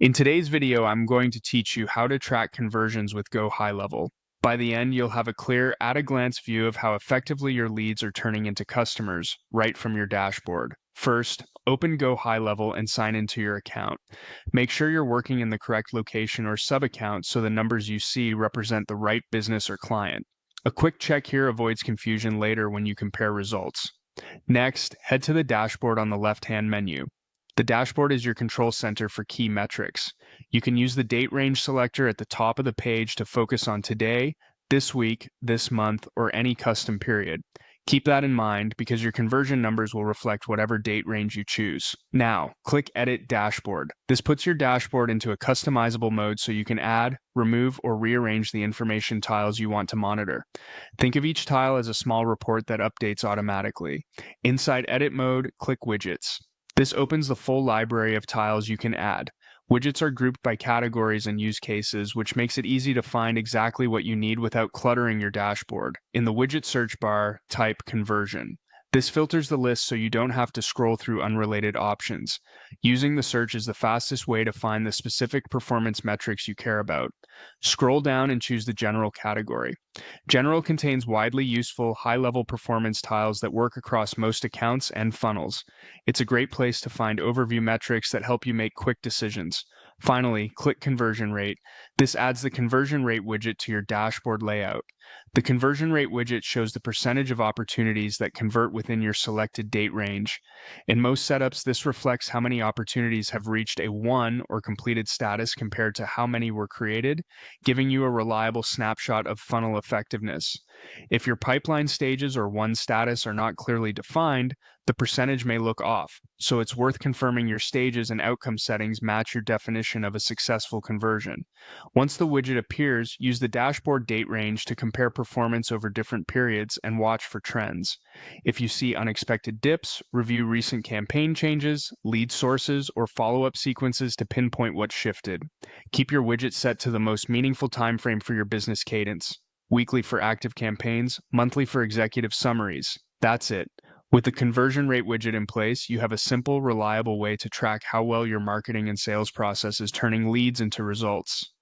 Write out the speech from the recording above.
In today's video, I'm going to teach you how to track conversions with GoHighLevel. By the end, you'll have a clear, at-a-glance view of how effectively your leads are turning into customers, right from your dashboard. First, open GoHighLevel and sign into your account. Make sure you're working in the correct location or sub-account so the numbers you see represent the right business or client. A quick check here avoids confusion later when you compare results. Next, head to the dashboard on the left-hand menu. The dashboard is your control center for key metrics. You can use the date range selector at the top of the page to focus on today, this week, this month, or any custom period. Keep that in mind because your conversion numbers will reflect whatever date range you choose. Now, click Edit Dashboard. This puts your dashboard into a customizable mode so you can add, remove, or rearrange the information tiles you want to monitor. Think of each tile as a small report that updates automatically. Inside Edit mode, click Widgets. This opens the full library of tiles you can add. Widgets are grouped by categories and use cases, which makes it easy to find exactly what you need without cluttering your dashboard. In the widget search bar, type Conversion. This filters the list so you don't have to scroll through unrelated options. Using the search is the fastest way to find the specific performance metrics you care about. Scroll down and choose the General category. General contains widely useful, high-level performance tiles that work across most accounts and funnels. It's a great place to find overview metrics that help you make quick decisions. Finally, click Conversion Rate. This adds the Conversion Rate widget to your dashboard layout. The Conversion Rate widget shows the percentage of opportunities that convert within your selected date range. In most setups, this reflects how many opportunities have reached a 1 or completed status compared to how many were created, giving you a reliable snapshot of funnel effectiveness. If your pipeline stages or 1 status are not clearly defined, the percentage may look off, so it's worth confirming your stages and outcome settings match your definition of a successful conversion. Once the widget appears, use the dashboard date range to compare performance over different periods and watch for trends. If you see unexpected dips, review recent campaign changes, lead sources, or follow-up sequences to pinpoint what shifted. Keep your widget set to the most meaningful time frame for your business cadence. Weekly for active campaigns, monthly for executive summaries. That's it. With the conversion rate widget in place, you have a simple, reliable way to track how well your marketing and sales process is turning leads into results.